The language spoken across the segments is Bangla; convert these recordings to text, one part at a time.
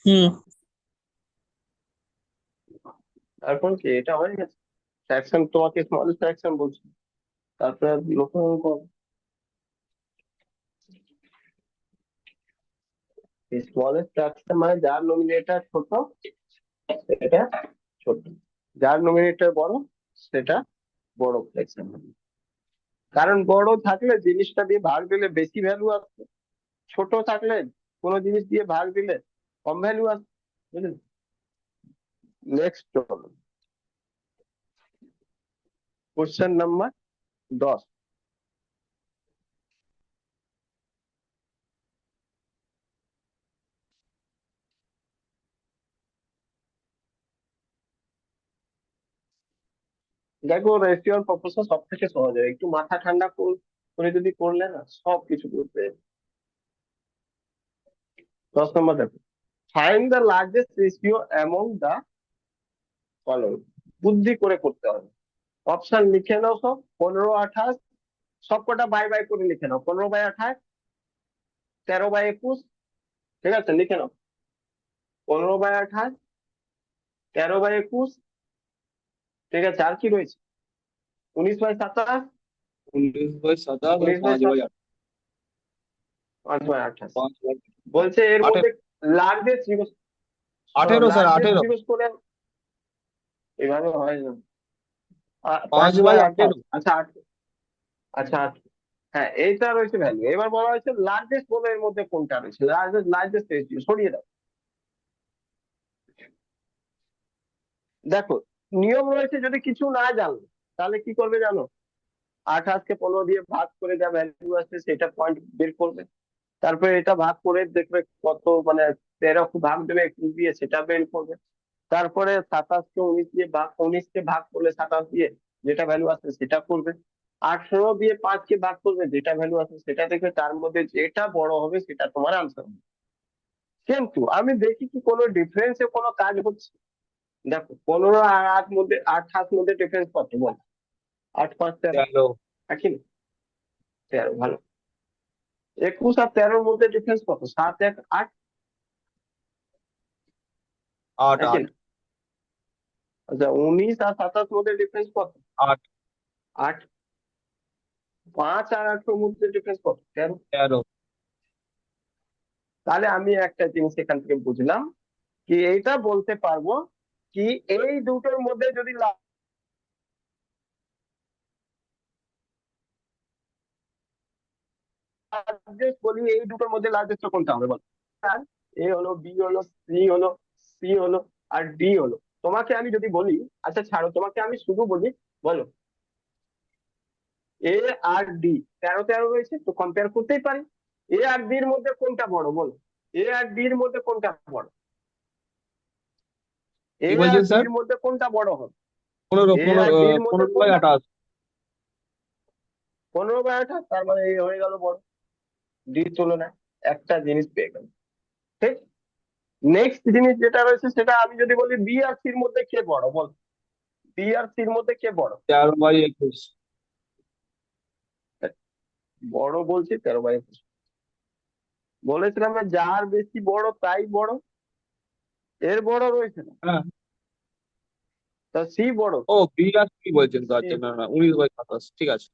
হুম। তারপর কি এটা হয়ে গেছে? ফ্র্যাকশন তোমাকে স্মল ফ্র্যাকশন বলছি, তারপরে নতুন অঙ্ক। স্মল ফ্র্যাকশন মানে যার নোমিনেটর ছোট সেটা ছোট, যার নোমিনেটর বড় সেটা বড় ফ্র্যাকশন হবে। কারণ বড় থাকলে জিনিসটা দিয়ে ভাগ দিলে বেশি ভ্যালু আসবে, ছোট থাকলে কোনো জিনিস দিয়ে ভাগ দিলে কম ভ্যালু আসবে। বুঝলেন? নেক্সট চলো, কোশ্চেন নাম্বার 10। দেখো রেশিও আর প্রপোর্শন সব থেকে সহজ হয়, একটু মাথা ঠান্ডা করে যদি করলে না সব কিছু করতে। 10 নম্বর দেখো, find the largest ratio among the following. বুদ্ধি করে করতে হবে। অপশন লিখে নাও সব, 15, 28, সব কটা বাই বাই করে লিখে নাও। 15/28, 13/21, ঠিক আছে লিখে নাও। 15/28, 13/21, ঠিক আছে। আর কি রয়েছে? 19/27, 19/27 আর উনিশ বাই পাঁচ সাত বাই 5/28 5/8। বলছে এর মধ্যে 18। লার্জেস্ট জিজ্ঞেস, শোনো 18 স্যার, লার্জেস্ট 18। জিজ্ঞেস করে এভাবে হয় না। পাঁচ পাঁচ বাই বাই আঠাশ 18। আচ্ছা আচ্ছা হ্যাঁ এইটা রয়েছে ভ্যালু। এবার বলা হয়েছে লার্জেস্ট বলে এর মধ্যে কোনটা রয়েছে, লার্জেস্ট লার্জেস্ট সরিয়ে দাও। দেখো নিয়ম রয়েছে, যদি কিছু না জানো তাহলে কি করবে জানো, 28কে 15 দিয়ে ভাগ করে যা ভ্যালু আসছে সেটা পয়েন্ট বের করবে। তারপরে এটা ভাগ করে দেখবে কত মানে 13 ভাগ দেবে 21 দিয়ে, সেটা বের করবে। তারপরে 27কে 19 ভাগ করলে 27 দিয়ে যেটা ভ্যালু আসছে সেটা করবে। 18 দিয়ে 5কে ভাগ করবে, যেটা ভ্যালু আছে সেটা থেকে তার মধ্যে যেটা বড় হবে সেটা তোমার আনসার হবে। কিন্তু আমি দেখি কি কোনো ডিফারেন্সে কোনো কাজ হচ্ছে। দেখো 15 আর 8 মধ্যে 28 মধ্যে ডিফারেন্স কত বল? 8, 5, 13, 13। একই না? 13 ভালো। 21 আর 13-র মধ্যে ডিফারেন্স কত? 7, 1, 8, 8, একই 8, না? আচ্ছা 19 আর 27 মধ্যে ডিফারেন্স কত? 8, 8। 5 আর 8-এর মধ্যে ডিফারেন্স কত? 13। 13। তাহলে আমি একটা জিনিস এখান থেকে বুঝলাম কি, এইটা বলতে পারবো কি এই দুটোর মধ্যে যদি লার্জেস্ট বলি, এই দুটোর মধ্যে লার্জেস্ট কোনটা হবে বল? এ হলো, বি হলো, সি হলো, সি হলো, আর ডি হলো। তোমাকে আমি যদি বলি, আচ্ছা ছাড়ো, তোমাকে আমি শুধু বলি, বলো এ আর ডি 13 13 রয়েছে তো কম্পেয়ার করতেই পারি। এ আর ডি এর মধ্যে কোনটা বড় বলো? এ আর ডি এর মধ্যে কোনটা বড়? এ কি আর বলছেন ডি স্যার? এর মধ্যে কোনটা বড় হবে? 15, এ 15, আর ডি এর মধ্যে 15 বাই কোনটা 28। 15/28, তার মানে এ হয়ে গেল বড় ডির তুলনায়। একটা জিনিস পেয়ে গেল, ঠিক। নেক্সট জিনিস যেটা রয়েছে সেটা আমি যদি বলি বি আর সির মধ্যে কে বড় বল? বি আর সির মধ্যে কে বড়? 13/21। বড় বলছি 13/21। বলেছিলাম না, যার বেশি বড় তাই বড়, এর বড় রয়েছে না, হ্যাঁ। তা সি বড়। ও, বি আর কি বলছেন তো? সি, আচ্ছা, না না, 19/27, ঠিক আছে।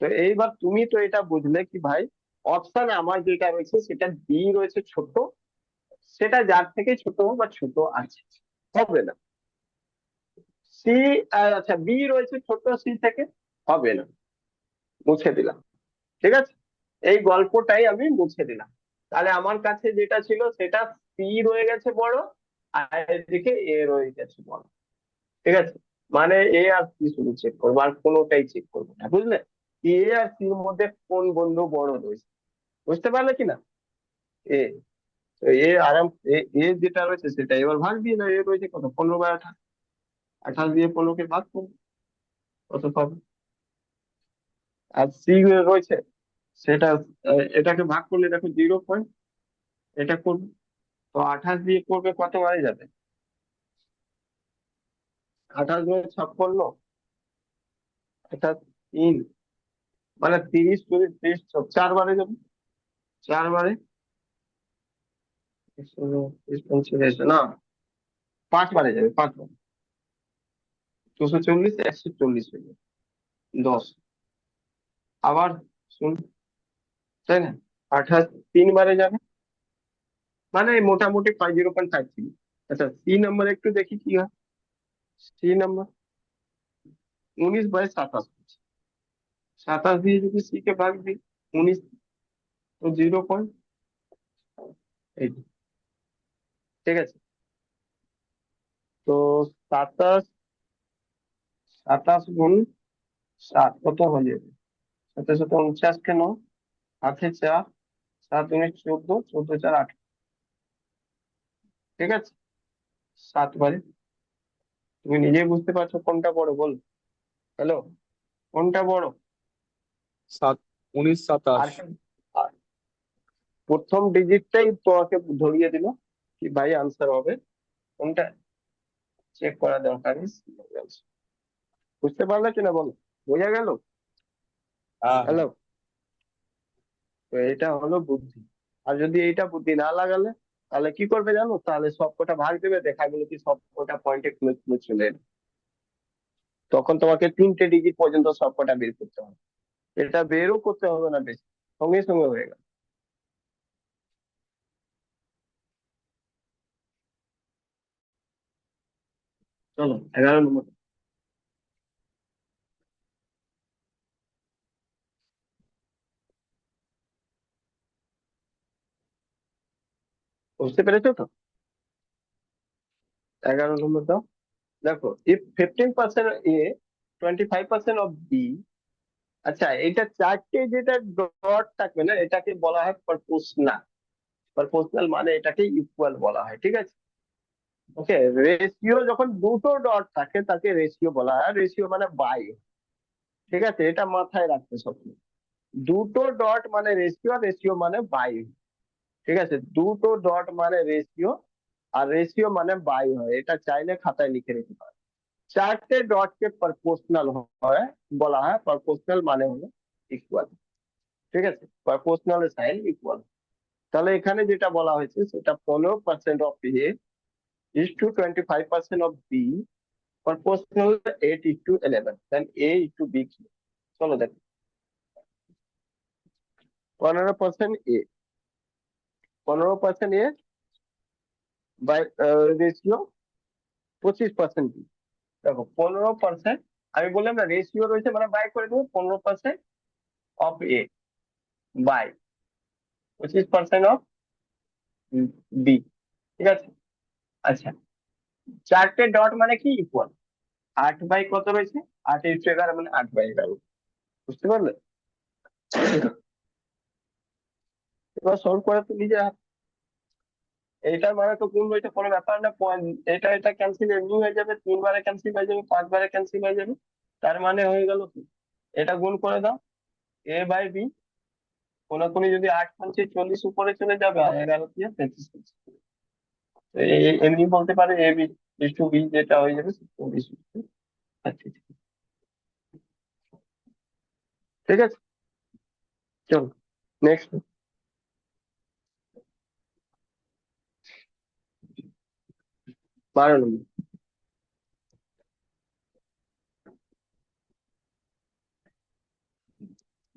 তো এইবার তুমি তো এটা বুঝলে কি ভাই, অপশন আমার যেটা রয়েছে সেটা বি রয়েছে ছোট, সেটা যার থেকে ছোট হোক বা ছোট আছে হবে না। সি, আচ্ছা বি রয়েছে ছোট সি থেকে, হবে না, মুছে দিলাম। ঠিক আছে, এই গল্পটাই আমি মুছে দিলাম। তাহলে আমার কাছে যেটা ছিল সেটা সি রয়ে গেছে বড়, আর এদিকে এ রয়ে গেছে বড়। ঠিক আছে, মানে এ আর সি শুধু চেক করবো, আর কোনোটাই চেক করবো না, বুঝলে? এ আর সির মধ্যে কোন বন্ধু বড় রয়েছে, বুঝতে পারলে কিনা? এ, তো এ আরাম, এ যেটা রয়েছে সেটা এবার ভাগ দিয়ে না, এ রয়েছে কত? 15/28, 28 দিয়ে 15কে ভাগ করবো, কত পাবো? আর সি রয়েছে সেটা, এটাকে ভাগ করলে দেখো 0 পয়েন্ট, এটা করবে, তো 28 দিয়ে করবে কত বারে যাবে? 28 × 56, এটা 3, মানে 30 × 30, 4 বারে যাবে, 4 বারে না, 5 বারে যাবে, 5 বার। 240, 140 হয়ে যাবে, 10। আবার শুন, তাই না? 28 3 বারে যাবে, মানে মোটামুটি 0.5 ছিল। আচ্ছা, সি নাম্বার একটু দেখি কি হয়। সি নাম্বার 19/27, 27 দিয়ে যদি সি কে ভাগ দিই, 19, তো 0.8। ঠিক আছে, তো 27, 27 × 7 কত হয়ে যাবে? 7 × 7 = 49, হাতে 4, 7 × 14, 14 × 4 = 8। ঠিক আছে, 7 বারে। তুমি নিজেই বুঝতে পারছো কোনটা বড়, বল। হ্যালো, কোনটা বড়? 19 27। আর আর প্রথম ডিজিটটাই তোমাকে ধরিয়ে দিল কি ভাই আনসার হবে কোনটা, চেক করা দরকার নেই। বুঝতে পারলে কিনা বলো, বোঝা গেল? হ্যাঁ, হ্যাঁ। হ্যালো, তো এটা হলো বুদ্ধি। আর যদি এইটা বুদ্ধি না লাগালে, তাহলে কি করবে জানো? তাহলে সবকটা ভাগ দেবে, দেখা গেলো কি সবকটা পয়েন্টে খুলে খুলে চলে এলো। তখন তোমাকে 3টে ডিজিট পর্যন্ত সবকটা বের করতে হবে। এটা বেরও করতে হবে না বেশি, সঙ্গে সঙ্গে হয়ে গেল। চলো 11 নম্বর। বুঝতে পেরেছো তো? 11 নম্বর দাও। দেখো, ইফ 15% এ, 25% অফ বি। আচ্ছা, এটা চারটে যেটা ডট থাকবে না, এটাকে বলা হয় প্রপোর্শনাল। প্রপোর্শনাল মানে এটাকে ইকুয়াল বলা হয়, ঠিক আছে? ওকে, রেশিও যখন দুটো ডট থাকে তাকে রেশিও বলা হয়, রেশিও মানে বাই। ঠিক আছে, এটা মাথায় রাখতে সব। দুটো ডট মানে রেশিও, রেশিও মানে বাই। ঠিক আছে, দুটো ডট মানে রেশিও, আর রেশিও মানে বাই হয়, এটা চাইলে খাতায় লিখে রেখে পারে। চারটে ডট কে প্রপোর্শনাল হয়, বলা হয় প্রপোর্শনাল মানে হলো ইকুয়াল। ঠিক আছে, প্রপোর্শনাল সাইন ইকুয়াল। তাহলে এখানে যেটা বলা হয়েছে সেটা 15% of A is to 25% of B, proportional 8:11, then A is to B. চলো দেখো, 15% A, 15% A by ratio 25% B. দেখো 15%, আমি বললাম না রেশিও রয়েছে মানে বাই করে দেবো, 15% of A by 25% of B. ঠিক আছে, আচ্ছা, চারটে ডট মানে কি ইকুয়াল, 8 বাই কত রয়েছে, 8 × 11 মানে 8/11। বুঝতে পারলে? এবার সলভ করে তো নিজে এইটার মানে তো গুণ রয়েছে, কোনো ব্যাপার না। এটা এটা ক্যান্সেল এমনি হয়ে যাবে, 3 বারে ক্যান্সেল হয়ে যাবে, 5 বারে ক্যান্সেল হয়ে যাবে। তার মানে হয়ে গেল কি, এটা গুণ করে দাও, এ বাই বি। কোনাকুনি যদি 8×5 = 40 উপরে চলে যাবে, আর 11×3 = 35। তো এমনি বলতে পারে A B is to B, যেটা হয়ে যাবে 40। আচ্ছা, ঠিক আছে, চলো নেক্সট। 12 নম্বর।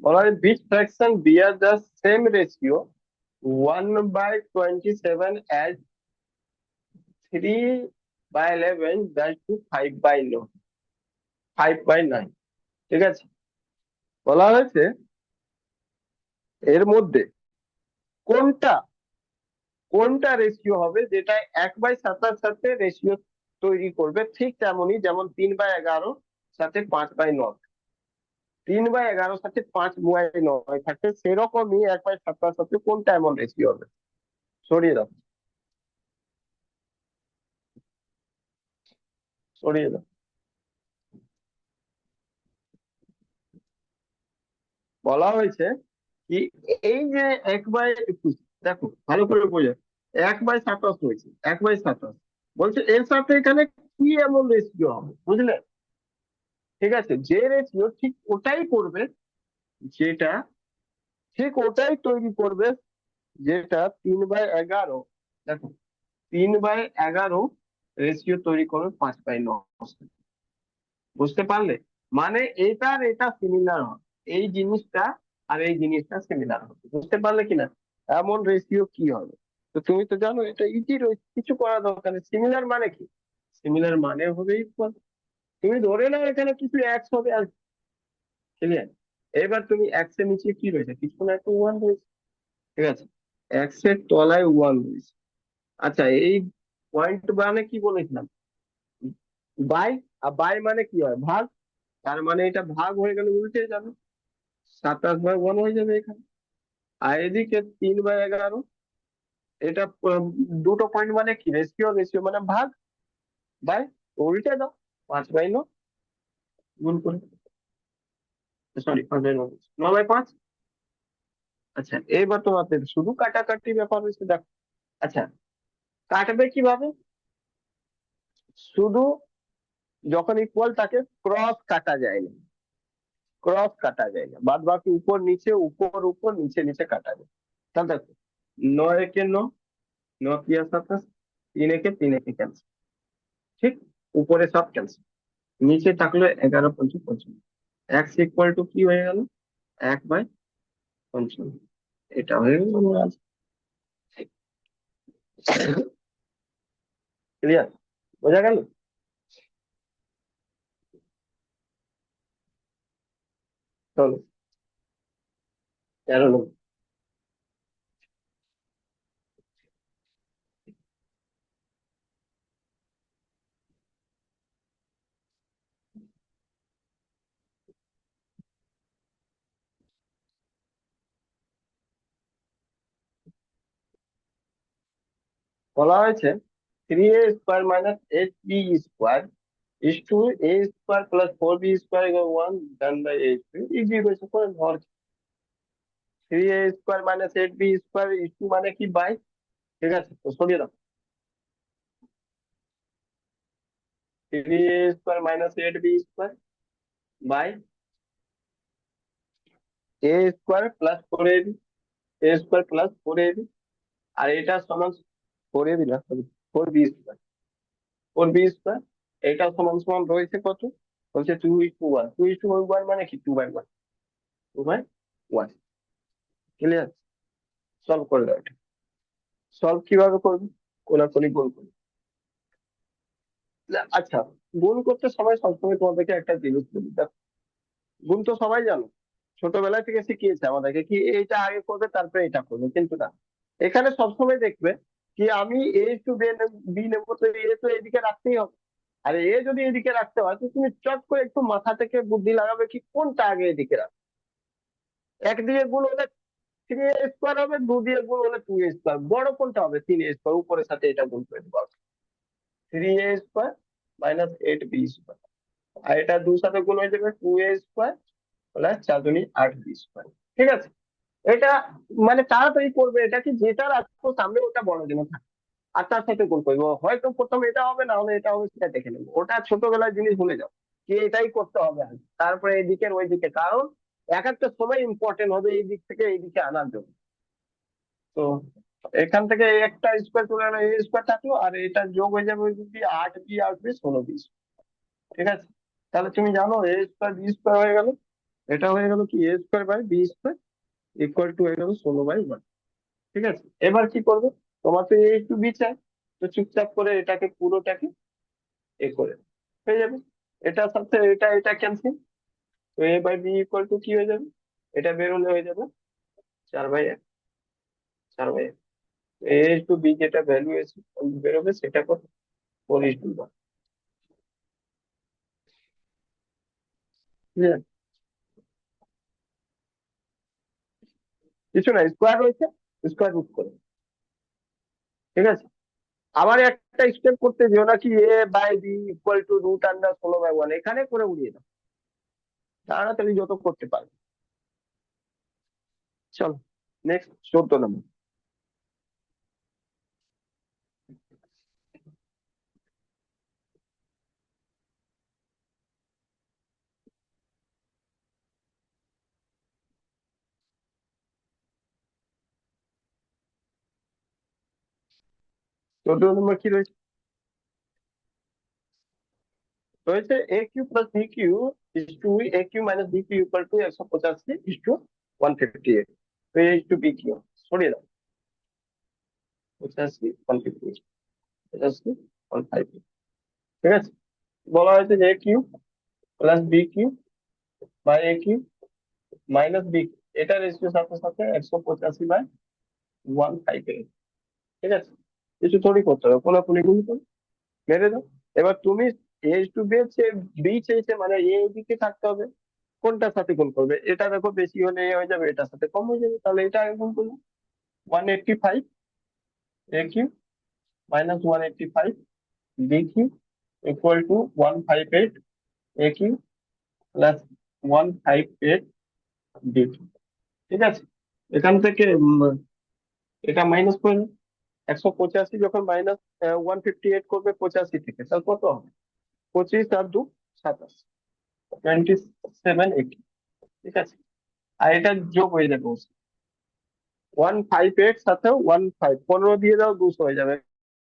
বলা হয় which fraction bear the same ratio 1/27 as 3/11 that to 5/9, 5/9। ঠিক আছে, বলা হয়েছে এর মধ্যে কোনটা কোনটা রেশিও হবে যেটা 1/7 সাথে রেশিও তৈরি করবে, ঠিক তেমনই যেমন 3/11 সাথে 5/9, 3/11 সাথে 5/9 থাকে, সেরকমই 1/7 সাথে কোনটা এমন রেশিও হবে। সরিয়ে দাও, সরিয়ে দাও। বলা হয়েছে কি, এই যে 1/21, দেখো ভালো করে বোঝো, 1/27 হয়েছে, 1/27 বলছে এর সাথে এখানে কি এমন রেশিও হবে, বুঝলে? ঠিক আছে, যে রেশিও ঠিক ওটাই করবে, যেটা ঠিক ওটাই তৈরি করবে, যেটা 3/11 দেখো, 3/11 রেশিও তৈরি করো 5/9। বুঝতে পারলে? মানে এটা আর এটা সিমিলার হবে, এই জিনিসটা আর এই জিনিসটা সিমিলার হবে। বুঝতে পারলে কিনা? এমন রেশিও কি হবে? তো তুমি তো জানো এটা ইজি রয়েছে, কিছু করা দরকার নেই। সিমিলার মানে কি? সিমিলার মানে হবে ইকুয়াল। তুমি ধরে নাও এখানে কিছু এক্স হবে আর, ক্লিয়ার? এবার তুমি এক্স এর নিচে কি রয়েছে? কিছু না, একটা ওয়ান রয়েছে। ঠিক আছে, এক্স এর তলায় ওয়ান রয়েছে। আচ্ছা, এই পয়েন্ট মানে কি বলেছিলাম? বাই। আর বাই মানে কি হয়? ভাগ। তার মানে এটা ভাগ হয়ে গেলে উল্টে যাবে, 27/1 হয়ে যাবে এখানে। আর এদিকে 3/11, এটা দুটো পয়েন্ট মানে কি? রেশিও, রেশিও মানে ভাগ, বাই, উল্টে দাও, 5/9 গুণ করে, সরি 5/9, 9/5। আচ্ছা, এবার তোমাদের শুধু কাটাকাটি ব্যাপার হয়েছে, দেখো। আচ্ছা, কাটবে কিভাবে? শুধু যখন ইকুয়াল থাকে ক্রস কাটা যায় না, ক্রস কাটা যায় না, বাদ বাকি উপর নিচে, উপর উপর, নিচে নিচে কাটা যায়। তাহলে দেখো, 9 একে 9, 9 × 3 = 27, 3 একে ক্যান্সেল। ঠিক, উপরে সব ক্যান্সেল, নিচে থাকলো 11×5 = 55। এক্স ইকুয়াল টু কি হয়ে গেল? 1/55। এটা হয়ে গেল আমার answer। ক্লিয়ার? বোঝা গেল? চলো, 13 নম্বর। বলা হয়েছে 3a² - 8b² a² + 4b² = 1 done by 8। Easy হয়েছে, করে ধর। 3a² - 8b² মানে কি? বাই। ঠিক আছে, তো সরিয়ে দাও। 3a² - 8b² by a² + 4ab, a² + 4ab। আর এটা সমান 4ab না, সরি, 4b², 4b²। এটা সমান সমান রয়েছে কত? বলছে 2:1, 2:1 মানে কি? 2/1, 2/1। ক্লিয়ার? সলভ করে দাও এটা। সলভ কিভাবে করবে? কোলাকুলি গুণ করবে। আচ্ছা, গুণ করতে সবাই সবসময় তোমাদেরকে একটা জিনিস বলি, দেখো, গুণ তো সবাই জানো, ছোটবেলা থেকে শিখিয়েছে আমাদেরকে কি এইটা আগে করবে তারপরে এটা করবে, কিন্তু না, এখানে সবসময় দেখবে কি আমি বি নেবো, তো এ তো এদিকে রাখতেই হবে। আর এ যদি এদিকে রাখতে হয় তো তুমি চট করে একটু মাথা থেকে বুদ্ধি লাগাবে কি কোনটা আগে এদিকে রাখ। এক দিয়ে গুণ হলে 3a² হবে, 2 দিয়ে গুণ হলে 2a², বড় কোনটা হবে? 3a², উপরের সাথে এটা গুণ করে দেবো। 3a² - 8b², আর এটা দুর সাথে গুণ হয়ে যাবে 2a² + 4×8b²। ঠিক আছে, এটা মানে তাড়াতাড়ি করবে, এটা কি যেটা রাখবো সামনে ওটা বড় যেন থাকে, আর তার সাথে গোল করবো। হয়তো প্রথমে এটা হবে, না হলে এটা হবে, সেটা দেখে নেবো। ওটা ছোটবেলার জিনিস ভুলে যাও, কি এটাই করতে হবে আগে, তারপরে এদিকের ওই দিকে, কারণ এক একটা সময় ইম্পর্টেন্ট হবে এই দিক থেকে এই দিকে আনার জন্য। তো এখান থেকে একটা স্কোয়ার চলে গেলো, a² থাকলো, আর এটা যোগ হয়ে যাবে ওই দিক দিয়ে, 8b আসবে, 16b। ঠিক আছে, তাহলে তুমি জানো a²b² হয়ে গেল। এটা হয়ে গেল কি? a²/b² হয়ে গেল 16/1। ঠিক আছে, এবার কি করবে? তোমার তো একটু বি চাই, তো চুপচাপ করে এটাকে পুরোটাকে করে দাও। হয়ে যাবে। এটার সাথে এটা এটা ক্যান্সেল, তো a/b কি হয়ে যাবে? এটা বেরোলে হয়ে যাবে 4/1, 4/1। a/b যেটা ভ্যালু এসে বেরোবে সেটা কত? 4:1। ক্লিয়ার? কিছু না, স্কোয়ার রয়েছে, স্কোয়ার রুট করে। ঠিক আছে, আবার একটা স্টেপ করতে যেও না কি a/b = √16/1, এখানে করে উড়িয়ে দাও, তাড়াতাড়ি যত করতে পারবে। চলো, নেক্সট 14 নম্বর। 14 নম্বর কি রয়েছে? রয়েছে A Q plus B Q is to A Q minus B Q equal to 185 is to 158। তো A is to B Q সরিয়ে দাও, 85 158, 85 158। ঠিক আছে, বলা হয়েছে যে A Q plus B Q by A Q minus B, এটা রেশিও সাথে সাথে 185/158। ঠিক আছে, কিছু থোড়ি করতে হবে, কোনাকুনি গুণ করে মেরে দাও। এবার তুমি এ টু বি চেয়ে বি চেয়েছে, মানে এ দিকে থাকতে হবে, কোনটার সাথে গুণ করবে? এটা দেখো বেশি হলে এ হয়ে যাবে, এটার সাথে কম হয়ে যাবে, তাহলে এটা আগে গুণ করবো। 185 A Q minus 185 B Q equal to 158 A Q plus 158 B Q. ঠিক আছে, এখান থেকে এটা মাইনাস করে নিই। 185 যখন মাইনাস 158 করবে 85 থেকে, তাহলে কত হবে? 25 আর 2 27, 27 80। ঠিক আছে, আর এটা যোগ হয়ে যাবে 158 সাথেও 15 দিয়ে দাও 200 হয়ে যাবে,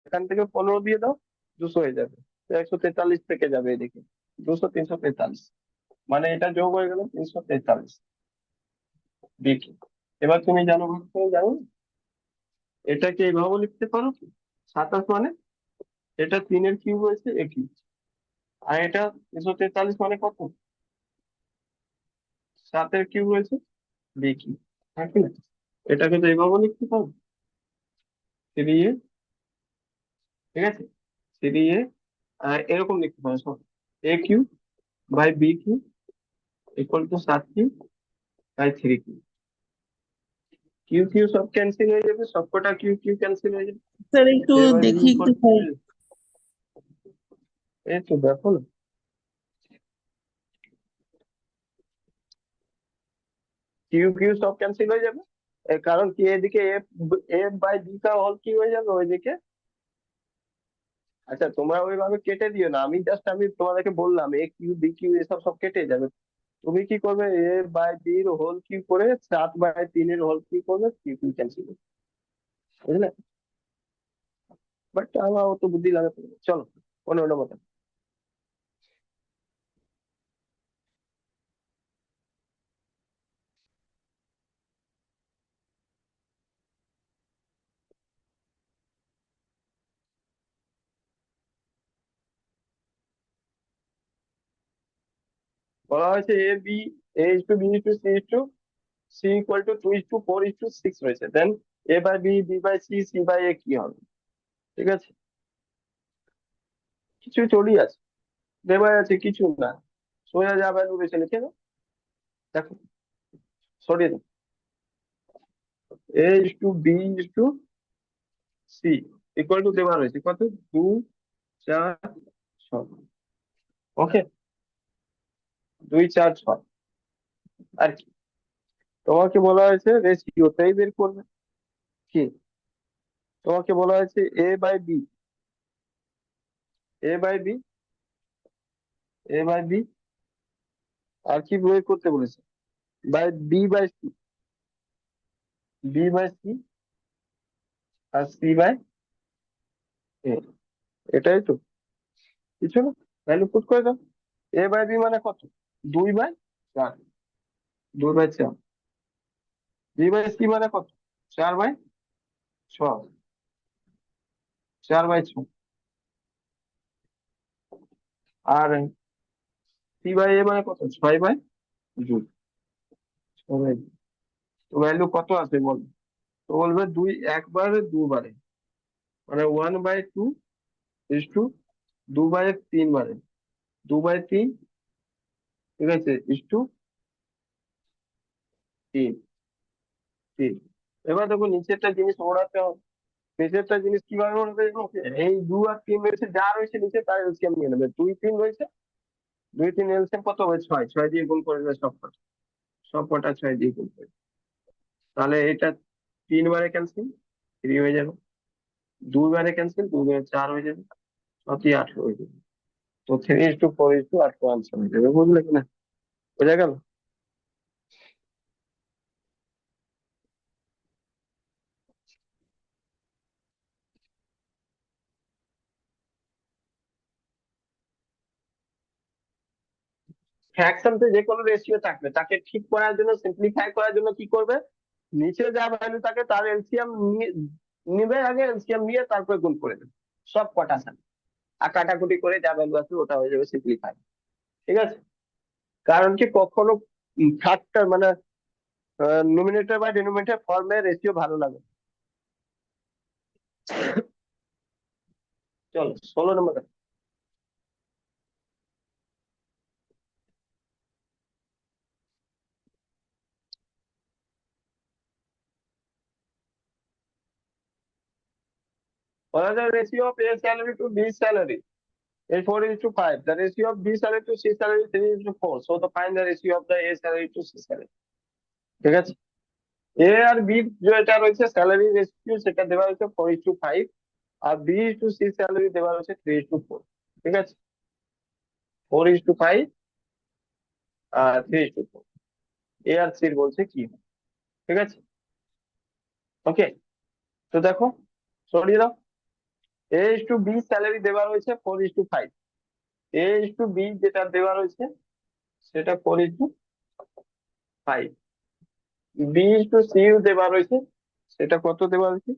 এখান থেকে 15 দিয়ে দাও 200 হয়ে যাবে, তো 143 থেকে যাবে এদিকে 200, 343, মানে এটা যোগ হয়ে গেল 343 দেখি। এবার তুমি জানো, তুমি জানো এটাকে এইভাবে লিখতে পারো কি? 27 মানে এটা 3 এর কিউব হয়েছে একই, আর এটা 343 মানে কত? 7 এর কিউব হয়েছে দেখি, হ্যাঁ কি না? এটাকে তো এইভাবে লিখতে পারো, 3a। ঠিক আছে, 3a এরকম লিখতে পারো, শোনো, A Q by B Q equal to 7 Q by 3 Q. Q Q সব ক্যান্সেল হয়ে যাবে, সবকটা কিউ কিউ ক্যান্সেল হয়ে যাবে। স্যার একটু এ বাই বি দেখি ইকুয়াল একটু টু, এই তো দেখো না, কিউ কিউ সব ক্যান্সেল হয়ে যাবে, এর কারণ কি এদিকে এ বাই বি কা হোল কি হয়ে যাবে ওইদিকে। আচ্ছা তোমরা ওইভাবে কেটে দিও না, আমি তোমাদেরকে বললাম এ কিউ বি কিউ এসব সব কেটে যাবে। তুমি কি করবে, এ বাই বির হোল কিউ করে 7/3 এর হোল কিউ করবে, কিউ কিউ ক্যান্সেল, বুঝলে? বাট আমার অত বুদ্ধি লাগাতে হবে না। চলো 15 নম্বর। বলা হয়েছে A B A is to B is to C is to C equal to 2:4:6 রয়েছে, then A by B B by C C by A কি হবে? ঠিক আছে, কিছু চলি আছে, দেওয়া আছে কিছু না, সোজা যা ভ্যালু রয়েছে লিখে দাও। দেখো, সরিয়ে দাও, A is to B is to C equal to দেওয়া রয়েছে কত, 2 4 6। ওকে, 2 4 6, আর কি? তোমাকে বলা হয়েছে রেশিওটাই বের করবে। কি তোমাকে বলা হয়েছে A by B A by B আর কি বের করতে বলেছে? By B by C, B by C আর সি বাই এ, এটাই তো, কিছু না, ভ্যালু পুট করে দাও। এ বাই বি মানে কত? 2/4, 2/4। বি বাই সি মানে কত? 4/6, 4/6। আর সি বাই এ মানে কত? 6/2, 6/2। তো ভ্যালু কত আছে বল? তো বলবে দুই একবারে দুবারে, মানে 1/2 ইস টু 2/3 বারে, 2/3। ঠিক আছে, ইস টু 3 3। এবার দেখো নিচেরটা জিনিস ওড়াতে হবে, নিচেরটা জিনিস কিভাবে ওড়াবে দেখো, এই 2 আর 3 রয়েছে, যা রয়েছে নিচে তার এলসিএম নিয়ে নেবে, 2 3 রয়েছে, 2 3 এলসিএম কত হবে? 6, 6 দিয়ে গুণ করে দেবে সব কটা 6 দিয়ে গুণ করে, তাহলে এটা 3 বারে ক্যান্সেল, 3 হয়ে যাবে, 2 বারে ক্যান্সেল, 2 বারে 4 হয়ে যাবে, 6 × 3 = 18 হয়ে যাবে। তো 3:4:8 আনসার হয়ে যাবে, বুঝলে কিনা? বোঝা গেল? ফ্র্যাকশনতে যে কোনো রেশিও থাকবে তাকে ঠিক করার জন্য, সিম্পলিফাই করার জন্য কি করবে, নিচে যা ভ্যালু থাকে তার এলসিএম নিবে, আগে এলসিএম নিয়ে তারপরে গুণ করে দেবে সব কটার সাথে, আর কাটাকুটি করে যা ভ্যালু আছে ওটা হয়ে যাবে সিম্পলিফাই। ঠিক আছে, কারণ কি কখনো ফ্যাক্টর মানে নোমিনেটর বা ডিনোমিনেটর ফর্মে রেশিও ভালো লাগে। চলো 16 নম্বর। What is the ratio of A salary to B salary? Is 4:5. The ratio of B salary to C salary is 3:4. So the find the ratio of the A salary to C salary. ঠিক আছে, এ আর বি যেটা রয়েছে স্যালারি রেশিও সেটা দেওয়া হয়েছে 4:5, আর বি টু সি স্যালারি দেওয়া হয়েছে 3:4। ঠিক আছে, 4:5 আর 3:4। এ আর সির বলছে কি হবে। ঠিক আছে, ওকে, তো দেখো সরিয়ে দাও। A is to B salary দেওয়া রয়েছে 4:5, এ ইস টু বি যেটা দেওয়া রয়েছে সেটা 4:5, বি ইস টু সি দেওয়া রয়েছে সেটা কত দেওয়া রয়েছে,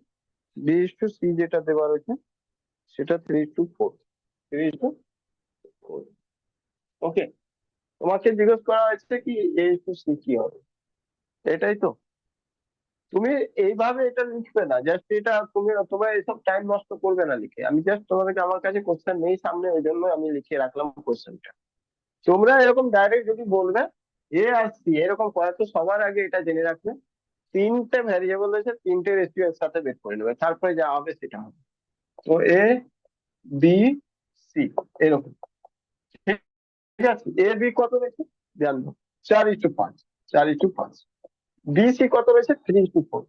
বি ইস টু সি যেটা দেওয়া রয়েছে সেটা 3:4, 3:4। ওকে, তোমাকে জিজ্ঞেস করা হয়েছে কি এ ইস টু সি কি হবে, এটাই তো। তুমি এইভাবে এটা লিখবে না, জাস্ট এটা তুমি তোমার এসব টাইম নষ্ট করবে না লিখে। আমি জাস্ট তোমাদেরকে, আমার কাছে কোশ্চেন নেই সামনে, ওই জন্য আমি লিখে রাখলাম কোশ্চেনটা। তোমরা এরকম ডাইরেক্ট যদি বলবে এ আর সি এরকম করা, তো সবার আগে এটা জেনে রাখবে তিনটে ভ্যারিয়েবল আছে, তিনটে রেশিও এর সাথে বের করে নেবে, তারপরে যা হবে সেটা হবে। তো এ বি সি এরকম। ঠিক আছে, এ বি কত রয়েছে জানবো, 4:5, 4:5। বি সি কত রয়েছে 3:4,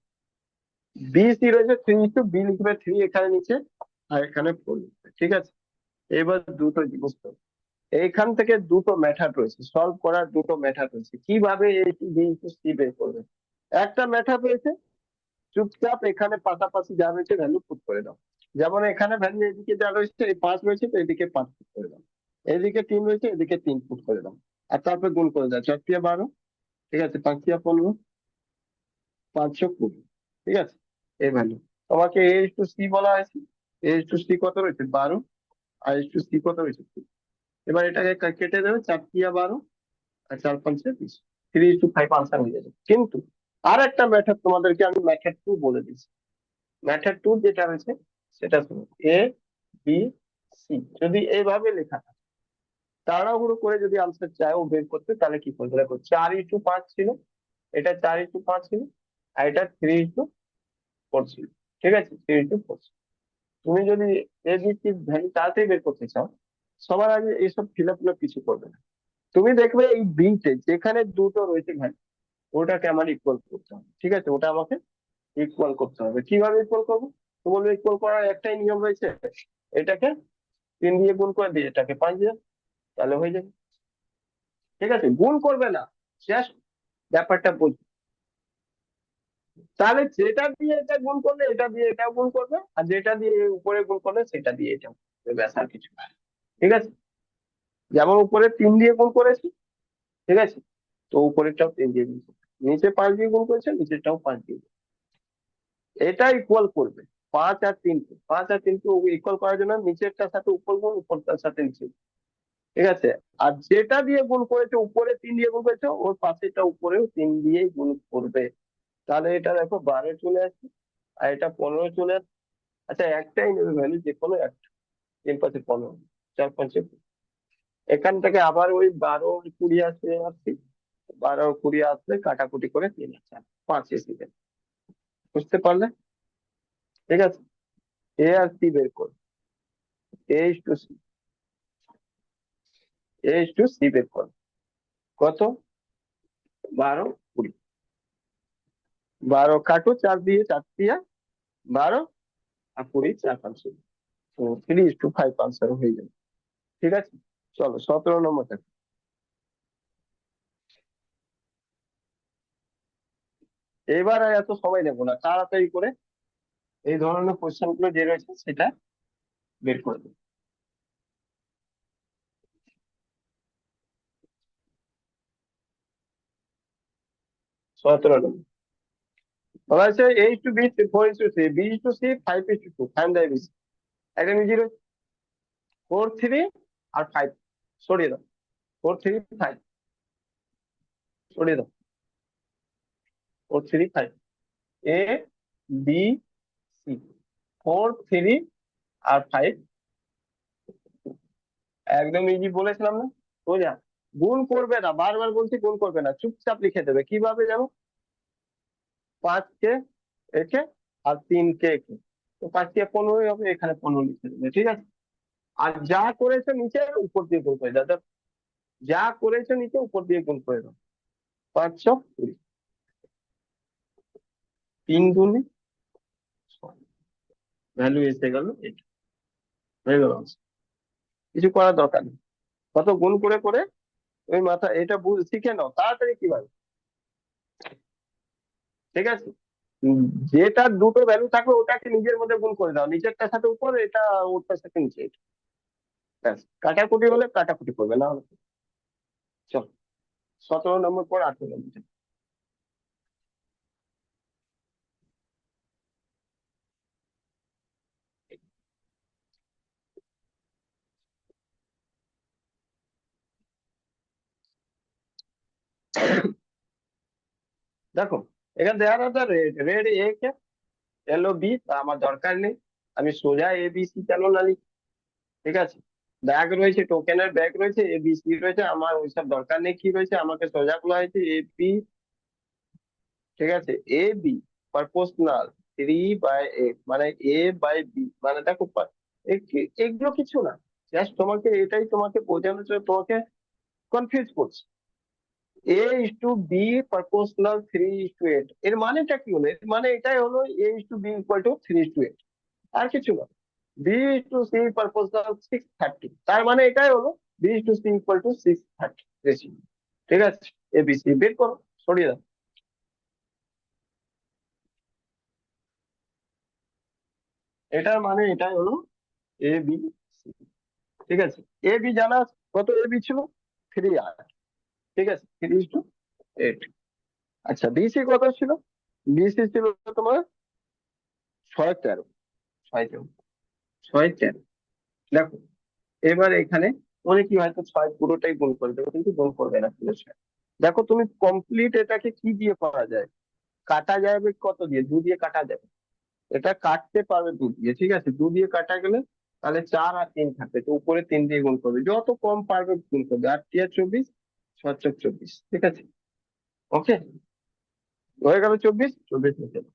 বি সি রয়েছে 3:, বি লিখবে 3 এখানে নিচে আর এখানে 4 লিখবে। ঠিক আছে, এবার দুটো জিনিস তো, এইখান থেকে দুটো মেথড রয়েছে, সলভ করার দুটো মেথড রয়েছে কিভাবে এ টু বি টু সি বের করবে। একটা মেথড রয়েছে চুপচাপ এখানে পাশাপাশি যা রয়েছে ভ্যালু পুট করে দাও। যেমন এখানে ভ্যালু এদিকে যা রয়েছে এই 5 রয়েছে, তো এদিকে 5 পুট করে দাও, এদিকে 3 রয়েছে এদিকে 3 পুট করে দাও, আর তারপরে গুণ করে দাও, 4×12। ঠিক আছে, 5×15, 520। ঠিক আছে, এই ভ্যালু তোমাকে এ টু সি বলা হয়েছে, এ টু সি কত রয়েছে 12, আর এ টু সি কত রয়েছে 2। এবার এটাকে কেটে দেবে, 4×12 আর 4×5 = 20, 3:5 আনসার হয়ে যাবে। কিন্তু আর একটা মেথড তোমাদেরকে আমি মেথড 2 বলে দিচ্ছি। মেথড 2 যেটা রয়েছে সেটা শোনো, এ বি সি যদি এইভাবে লেখা থাকে, তাড়াহুড়ো করে যদি আনসার চাও বের করতে, তাহলে কি করবে, দেখো 4:5 ছিল, এটা 4:5 ছিল, আর এটা 3:4 ছিল। ঠিক আছে, 3:4। তুমি যদি এ বি সি ভ্যালু তাড়াতাড়ি বের করতে চাও, সবার আগে এইসব ফিল আপ কিছু করবে না। তুমি দেখবে এই বিতে যেখানে দুটো রয়েছে ভ্যালু, ওটাকে আমার ইকুয়াল করতে হবে। ঠিক আছে, ওটা আমাকে ইকুয়াল করতে হবে। কিভাবে ইকুয়াল করবো, তো বলবে ইকুয়াল করার একটাই নিয়ম রয়েছে, এটাকে 3 দিয়ে গুণ করে দিয়ে এটাকে 5 দিয়ে, তাহলে হয়ে যাবে। ঠিক আছে, গুণ করবে না, জাস্ট ব্যাপারটা বুঝবে। তাহলে যেটা দিয়ে এটা গুণ করলে এটা দিয়ে এটাও গুণ করবে, আর যেটা দিয়ে উপরে গুণ করলে সেটা দিয়ে এটাও, ব্যাস আর কিছু না। ঠিক আছে, যেমন উপরে 3 দিয়ে গুণ করেছি, ঠিক আছে, তো উপরেরটাও 3 দিয়ে গুণ করবে, নিচে 5 দিয়ে গুণ করেছে নিচেরটাও 5 দিয়ে। এটা ইকুয়াল করবে 5 আর 3কে, 5 আর 3কে ইকুয়াল করার জন্য নিচেরটার সাথে উপর গুণ, উপরটার সাথে নিচে। ঠিক আছে, আর যেটা দিয়ে গুণ করেছে উপরে 3 দিয়ে গুণ করেছে, ওর পাশেটা উপরেও 3 দিয়ে গুণ করবে। তাহলে এটা দেখো 12 চলে আসছে, আর এটা 15 চলে আসছে। আচ্ছা, একটাই নেবে ভ্যালু, যে কোনো একটা, 3×5 = 15, 4×5 = 20। এখান থেকে আবার ওই 12 20 আসছে, 12 20 আসলে কাটাকুটি করে 3 আর 4 5 এসে যাবে। বুঝতে পারলে? ঠিক আছে, এ আর সি বের করো, এ is to C, A is to C বের করো। কত, 12 20, 12 কাটো 4 দিয়ে, 4 দিয়ে 12 আর 20, 4×5, তো 3:5 আনসার হয়ে যাবে। ঠিক আছে, চলো 17 নম্বর দেখো। এবার আর এত সময় নেবো না, তাড়াতাড়ি করে এই ধরনের কোশ্চেন গুলো যে রয়েছে সেটা বের করে দেবো। 17 নম্বর বলা হয়েছে H to B 4:3, B to C 5:2, find the ABC. একটা মিজি রয়েছে 4 3 আর 5, সরিয়ে দাও 4 3 5, সরিয়ে দাও 4 3 5, এ বি সি 4 3 আর 5, একদম ইজি বলেছিলাম না? সোজা। গুণ করবে না, বারবার বলছি গুণ করবে না, চুপচাপ লিখে দেবে। কিভাবে জানো? 5 কে একে আর 3 কে একে, তো 5 কে 15 হবে, এখানে 15 লিখে দেবে, ঠিক আছে? আর যা করেছে নিচে উপর দিয়ে গুণ করে দাও, যা করেছে নিচে উপর দিয়ে গুণ করে দাও। 5 × 20, 3 × 6, ভ্যালু এসে গেল এটা, হয়ে গেল answer। কিছু করার দরকার নেই, কত গুণ করে করে ওই মাথা এটা শিখে নাও তাড়াতাড়ি কিভাবে, ঠিক আছে? উম, যেটা দুটো ভ্যালু থাকবে ওটাকে নিজের মধ্যে গুণ করে দাও, নিচেরটার সাথে উপর, এটা ওটার সাথে নিচে, এটা ব্যাস। কাটাকুটি হলে কাটাকুটি করবে, না হলে চলো 17 নম্বর পর 18 নম্বর। দেখো এখানে দেয়ার আছে রেড, রেড এ কে, এলো বি, তা আমার দরকার নেই, আমি সোজা এ বি সি কেন না লিখি, ঠিক আছে? ব্যাগ রয়েছে, টোকেনের ব্যাগ রয়েছে, এ বি সি রয়েছে, আমার ওইসব দরকার নেই কি রয়েছে, আমাকে সোজা খোলা হয়েছে এ বি, ঠিক আছে? এ বি প্রপোর্শনাল 3/8, মানে এ বাই বি, মানে দেখো এগুলো কিছু না, জাস্ট তোমাকে এটাই তোমাকে বোঝানোর জন্য, তোমাকে কনফিউজ করছে। A/B ∝3:8, এর মানেটা কি হলো? এর মানে এটাই হলো A/B = 3:8, আর কিছু না। B/C ∝630, তার মানে এটাই হলো B/C = 630 রেশিও, ঠিক আছে? ABC বের করো, সরিয়ে দাও। এটার মানে এটাই হলো ABC, ঠিক আছে? AB জানা আছে? কত AB ছিল? 3/8, ঠিক আছে? 3:8। আচ্ছা BC কত ছিল? BC ছিল তোমার 6/13, 6/13, 6/13। দেখো এবার এখানে অনেকে হয়তো 6 পুরোটাই গুণ করে দেবে, কিন্তু গুণ করবে না পুরো 6। দেখো তুমি কমপ্লিট এটাকে কি দিয়ে করা যায়? কাটা যাবে কত দিয়ে? 2 দিয়ে কাটা যাবে, এটা কাটতে পারবে 2 দিয়ে, ঠিক আছে? 2 দিয়ে কাটা গেলে তাহলে 4 আর 3 থাকবে, তো উপরে 3 দিয়ে গুণ করবে, যত কম পারবে গুণ করবে। 8 × 24, 6 × 24, ঠিক আছে? ওকে, হয়ে গেল 24, 24 লিখে দাও।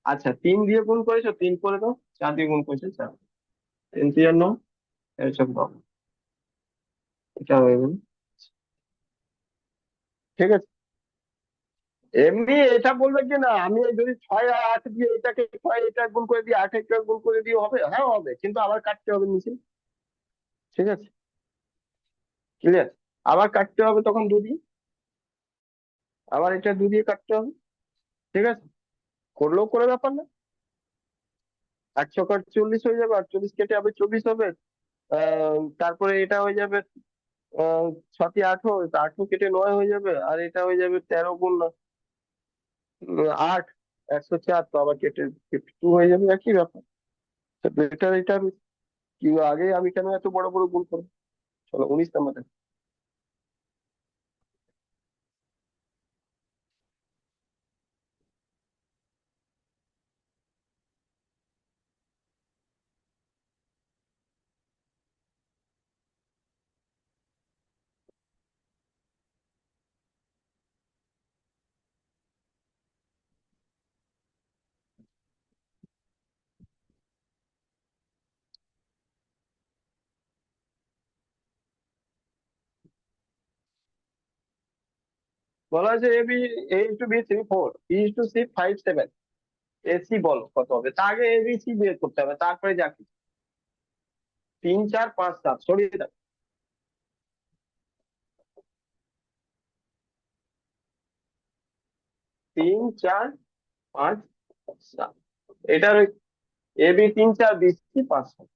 আচ্ছা 3 দিয়ে গুণ করেছো, 3 করে দাও। 4 দিয়ে গুণ করেছো, 4, 3 × 3 = 9, এসব দাও, এটা হয়ে গেল, ঠিক আছে? এমনি এটা বলবে কি না, আমি যদি 6 আর 8 দিয়ে এটাকে 6 এটা গুণ করে দিই, 8 এটা গুণ করে দিয়ে হবে, হ্যাঁ হবে, কিন্তু আবার কাটতে হবে নিচে, ঠিক আছে? ক্লিয়ার? আবার কাটতে হবে তখন 2 দিয়ে, আবার এটা 2 দিয়ে কাটতে হবে, ঠিক আছে? করলেও করে ব্যাপার না, 8 × 40 হয়ে যাবে, 48 কেটে আবার 24 হবে। তারপরে এটা হয়ে যাবে 6 × 8, 8 কেটে 9 হয়ে যাবে, আর এটা হয়ে যাবে 13 × 8, 104, তো আবার কেটে 52 হয়ে যাবে, একই ব্যাপার। বেটার এটা কি, আগে আমি কেন এত বড় বড় ভুল করবো? চলো 19 নম্বর। বলা হয়েছে A/B 3 4, B/C 5 7, AC বলো কত হবে? তা আগে ABC বের করতে হবে, তারপরে যা কিছু। 3 4 5 7, সরিয়ে দাও। 3 4 5 7, এটার AB 3 4, BC 5 7,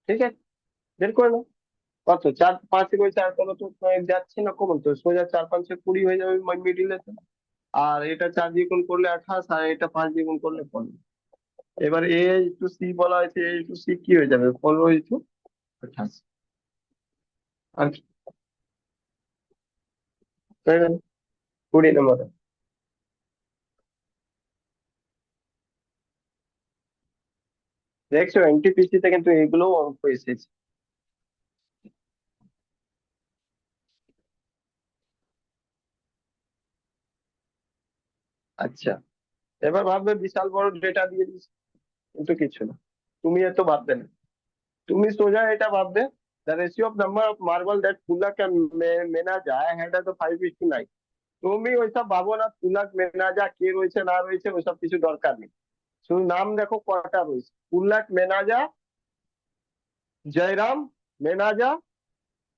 ঠিক আছে? বের করে নাও কত, 4 5 রয়েছে, আর কোনো তো যাচ্ছে না কমন, তো সোজা 4 5 20 হয়ে যাবে মিডিলে। আর এটা 4 দিয়ে গুণ করলে 28, আর এটা 5 দিয়ে গুণ করলে 15। এবার এ টু সি বলা হয়েছে, এ টু সি কি হয়ে যাবে, 15 × 28। আর কি হয়ে গেল 20 নম্বর। দেখছো এনটিপিসি তে কিন্তু এগুলো অঙ্ক এসেছে। আচ্ছা, এবার ভাববে বিশাল বড় ডেটা দিয়ে দিচ্ছে, কিন্তু কিছু না, তুমি এত ভাববে না। তুমি সোজা এটা ভাববে, the ratio of number of marble that Pulak মেনাজা হ্যাড এত 5:9। তুমি ওইসব ভাবো না, পুলাক মেনাজা কে রয়েছে না রয়েছে ওইসব কিছু দরকার নেই। শুধু নাম দেখো কটা রয়েছে, পুলাক মেনাজা, জয়রাম, মেনাজা,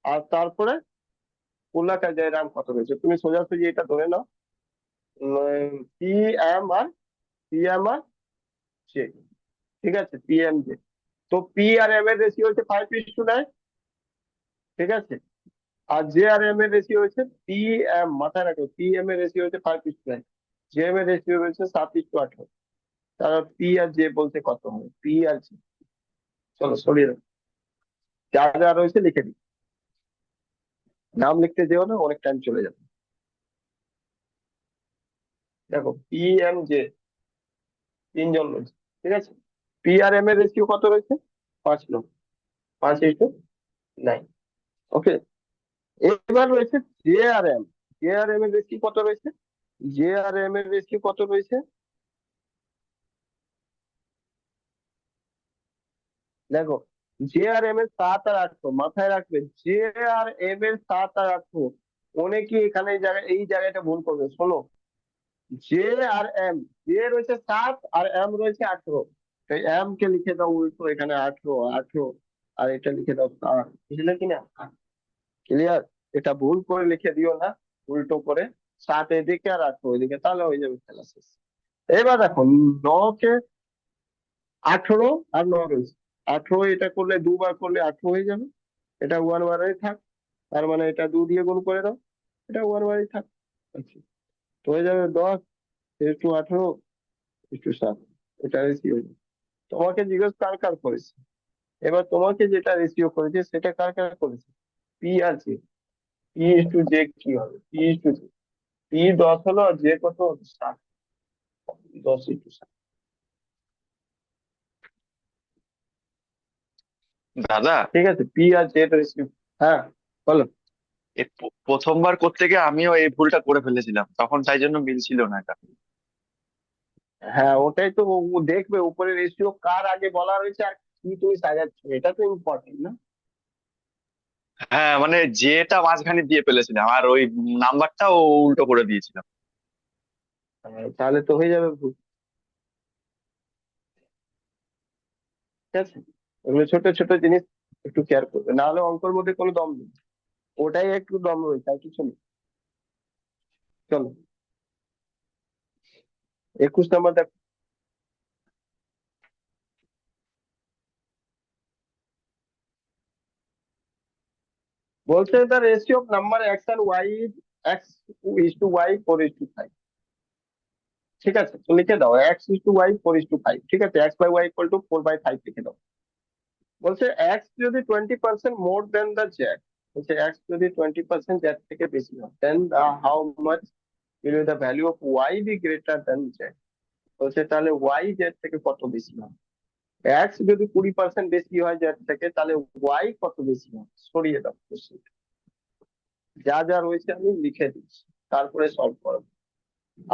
আর তারপরে পুলাক আর জয়রাম কত রয়েছে, তুমি সোজাসুজি এটা ধরে নাও। P M R P M R J, ঠিক আছে, পি এম জে। তো পি আর এম এর রেশিও হচ্ছে 5:9, ঠিক আছে। আর জে আর এম এর রেশিও হচ্ছে পি এম, মাথায় রাখো, পি এম এর রেশিও হচ্ছে 5:9, জে এম এর রেশিও হচ্ছে 7:18। তাহলে পি আর জে বলতে কত হবে, পি আর জে, চলো সরিয়ে দাও, যা যা রয়েছে লিখে দিই। নাম লিখতে যেও না, অনেক টাইম চলে যাবে। দেখো পি এম জে তিনজন রয়েছে, ঠিক আছে। পি আর এম এর রেশিও কত রয়েছে, 5 × 9। ওকে, এবার রয়েছে জে আর এম। জে আর এম এর রেশিও কত রয়েছে, জে আর এম এর রেশিও কত রয়েছে, দেখো জে আর এম এর 7 আর 8, মাথায় রাখবে জে আর এম এর 7 আর 8। অনেকে এখানে এই জায়গায় এই জায়গাটা ভুল করবে, শোনো, জে আর এম, জে রয়েছে 7 আর এম রয়েছে 18। তাই এম কে লিখে দাও উল্টো, এখানে 18, আর এটা লিখে দাও 7, বুঝলে কিনা? ক্লিয়ার? এটা ভুল করে লিখে দিও না, উল্টো করে 7 এদিকে আর 18 এদিকে, তাহলে হয়ে যাবে খেলা শেষ। এবার দেখো 9 কে 18 আর 9 রয়েছে, 18 এটা করলে দুবার করলে 18 হয়ে যাবে, এটা 1 বারেই থাক। তার মানে এটা 2 দিয়ে গুণ করে দাও, এটা 1 বারেই থাক। আচ্ছা, তো হয়ে যাবে 10 × 18 = 7। এটা রেশিও। তোমাকে জিজ্ঞেস কার কার করেছে, এবার তোমাকে যেটা রেশিও করেছে সেটা কার কার করেছে, পি আর জে। পি/জে কি হবে, পি/জে, পি 10 হলো আর জে কত, 7। 10 × 7। দাদা, ঠিক আছে, পি আর জে রেশিও। হ্যাঁ, বলো। প্রথমবার করতে গিয়ে আমিও এই ভুলটা করে ফেলেছিলাম, তখন তাই জন্য মিলছিল না এটা। হ্যাঁ, ওটাই তো দেখবে উপরে রেশিও কার আগে বলা রয়েছে আর কি তুমি সাজাচ্ছ, এটা তো ইম্পর্টেন্ট না? হ্যাঁ, মানে যেটা মাঝখানে দিয়ে ফেলেছিলাম আর ওই নাম্বারটাও উল্টো করে দিয়েছিলাম। তাহলে তো হয়ে যাবে ভুল, ঠিক আছে। এগুলো ছোট ছোট জিনিস একটু কেয়ার করবে, না হলে অঙ্কের মধ্যে কোনো দম নেই, ওটাই একটু দম রয়েছে আর কিছু নেই। চলো 21 নম্বর দেখো। বলছে the ratio of number X and Y, x:y 4:5। ঠিক আছে, তো লিখে দাও x:y 4:5, ঠিক আছে, x/y = 4/5 লিখে দাও। বলছে এক্স যদি 20% মোর দেন দ্য জ্যাক, বলছে এক্স যদি 20% জ্যাক থেকে বেশি হয়, then how much will the value of Y be greater than jack. বলছে তাহলে ওয়াই জেড থেকে কত বেশি হয়। এক্স যদি 20% বেশি হয় জেড থেকে, তাহলে ওয়াই কত বেশি হয়, সরিয়ে দাও কোশ্চেন, যা যা রয়েছে আমি লিখে দিচ্ছি, তারপরে সলভ করো।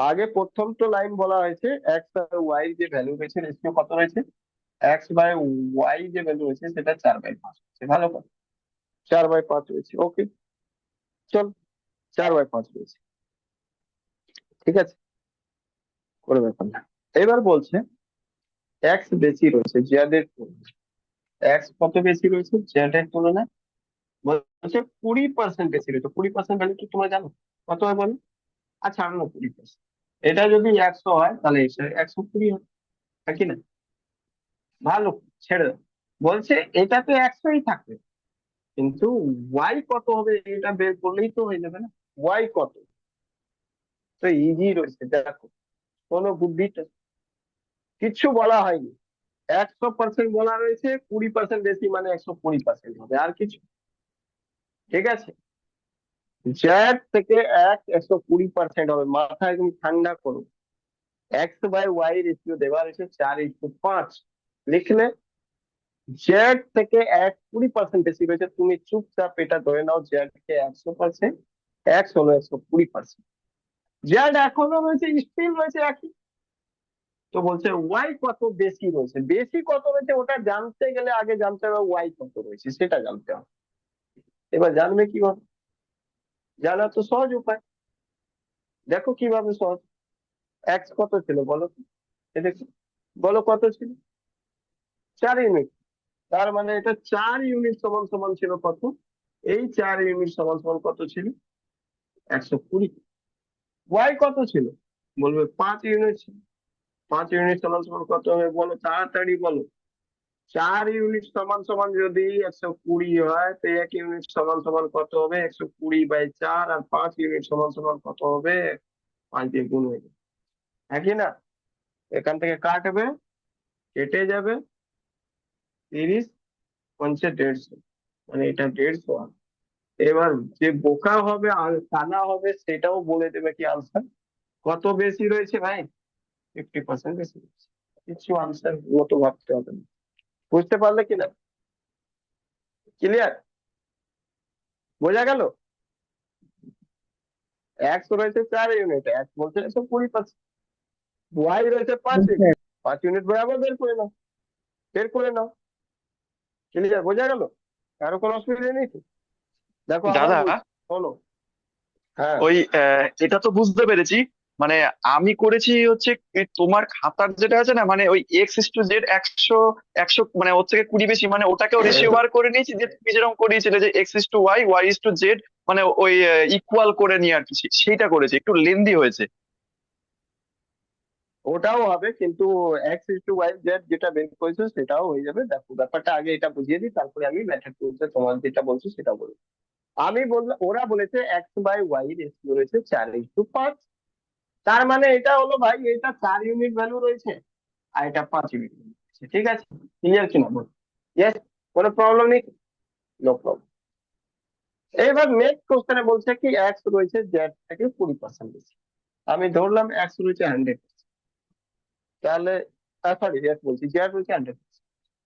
আগে প্রথম তো লাইন বলা হয়েছে এক্স আর ওয়াই যে ভ্যালু রয়েছে রেশিও কত রয়েছে, x/y যে ভ্যালু রয়েছে সেটা 4/5 ভালো কথা, 4/5 রয়েছে। ওকে, চল, 4/5 রয়েছে, ঠিক আছে, কোনো ব্যাপার না। এবার বলছে এক্স বেশি রয়েছে জেড এর তুলনায়, এক্স কত বেশি রয়েছে জেড এর তুলনায়, বলছে 20% বেশি রয়েছে। 20% ভ্যালু কি তোমরা জানো কত হয় বলো? আচ্ছা, আনো 20%, এটা যদি 100 হয় তাহলে 120 হয়, নাকি না? ভালো, ছেড়ে দাও। বলছে এটা তো 100ই থাকবে, কিন্তু ওয়াই কত হবে এটা বের করলেই তো হয়ে যাবে না, ওয়াই কত। তো ইজি রয়েছে, দেখো কোনো বুদ্ধিটা কিচ্ছু বলা হয়নি। 100% বলা রয়েছে, 20% বেশি মানে 120% হবে, আর কিছু। ঠিক আছে, জেড থেকে 120% হবে, মাথা একদম ঠান্ডা করো। এক্স বাই ওয়াই রেশিও দেওয়া রয়েছে 4:5, লিখলে জেড থেকে 120% বেশি রয়েছে, তুমি চুপচাপ এটা ধরে নাও জেড কে 100%, এক্স হলো 120%। জেড এখনো রয়েছে, স্টিল রয়েছে একই। তো বলছে ওয়াই কত বেশি রয়েছে, বেশি কত রয়েছে ওটা জানতে গেলে আগে জানতে হবে ওয়াই কত রয়েছে, সেটা জানতে হবে। এবার জানবে কিভাবে? জানা তো সহজ উপায়, দেখো কিভাবে সহজ। এক্স কত ছিল বলো তো, দেখো, বলো কত ছিল? 4 ইউনিট। তার মানে এটা 4 ইউনিট সমান সমান ছিল কত? এই 4 ইউনিট সমান সমান কত ছিল? 120। ওয়াই কত ছিল? বলবে 5 ইউনিট ছিল। 5 ইউনিট সমান সমান কত হবে বলো, তাড়াতাড়ি বলো। 4 ইউনিট সমান সমান যদি 120 হয়, তো 1 ইউনিট সমান সমান কত হবে? 120/4। আর 5 ইউনিট সমান সমান কত হবে? 5 দিয়ে গুণ হয়ে যাবে, একই না? এখান থেকে কাটবে, কেটে যাবে। 30 150, মানে এটা 150। এবার যে বোকা হবে আর কানা হবে সেটাও বলে দেবে কি আনসার কত বেশি রয়েছে ভাই, 50% বেশি রয়েছে। কিছু আনসার মতো ভাবতে হবে না। বুঝতে পারলে কিনা? ক্লিয়ার? বোঝা গেল? এক্স রয়েছে 4 ইউনিট, এক্স বলছে 120%। ওয়াই রয়েছে 5 ইউনিট, 5 ইউনিট বরাবর বের করে নাও, বের করে নাও। ক্লিয়ার? বোঝা গেল? কারো কোনো অসুবিধা নেই তো? দেখো আবার দাদা, বলছি, শোনো। হ্যাঁ, ওই এটা তো বুঝতে পেরেছি। মানে আমি করেছি হচ্ছে তোমার খাতার যেটা আছে না, মানে ওই x/z 100 মানে ওর থেকে 20 বেশি, মানে ওটাকেও রেশিও বার করে নিয়েছি, যে তুমি যেরকম করিয়েছিলে যে x/y y/z, মানে ওই ইকুয়াল করে নিয়ে আর কি, সেইটা করেছি, একটু লেন্দি হয়েছে। ওটাও হবে, কিন্তু x/y/z যেটা বের করেছো সেটাও হয়ে যাবে। দেখো ব্যাপারটা আগে এটা বুঝিয়ে দিই, তারপরে আমি ম্যাথড টুলসে তোমার যেটা বলছো সেটা বলবো। আমি বললাম, ওরা বলেছে এক্স বাই ওয়াই রেশিও রয়েছে 4:5। তার মানে এটা হলো ভাই, এটা 4 ইউনিট ভ্যালু রয়েছে আর এটা 5 ইউনিট রয়েছে। ঠিক আছে, ক্লিয়ার কিনা বল? ইয়েস, কোনো প্রবলেম নেই? No problem. এবার নেক্সট কোশ্চেনে বলছে কি এক্স রয়েছে জেড থেকে 20% বেশি। আমি ধরলাম এক্স রয়েছে 100, তাহলে সরি জেড বলছি, জেড রয়েছে 100।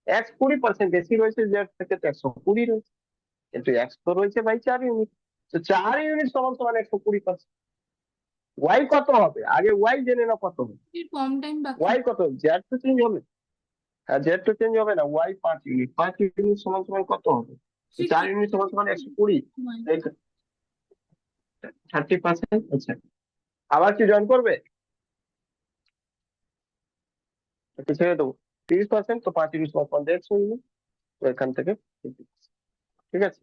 এক্স 20% বেশি রয়েছে জেড থেকে, তো 120 রয়েছে। কিন্তু এক্স তো রয়েছে ভাই 4 ইউনিট, তো 4 ইউনিট সমান সমান 120%। ওয়াই কত হবে আগে, ওয়াই জেনে না কত হবে। এর কম টাইম বাকি। ওয়াই কত? জেড তো চেঞ্জ হবে। হ্যাঁ, জেড তো চেঞ্জ হবে না। ওয়াই 5 ইউনিট, 5 ইউনিট সমান সমান কত হবে? 4 ইউনিট সমান সমান 120, 30%। আচ্ছা, আবার কি জয়েন করবে? একটু ছেড়ে দেবো। 30%, তো 5 ইউনিট সমান সমান 150 ইউনিট। তো এখান থেকে 50%। ঠিক আছে।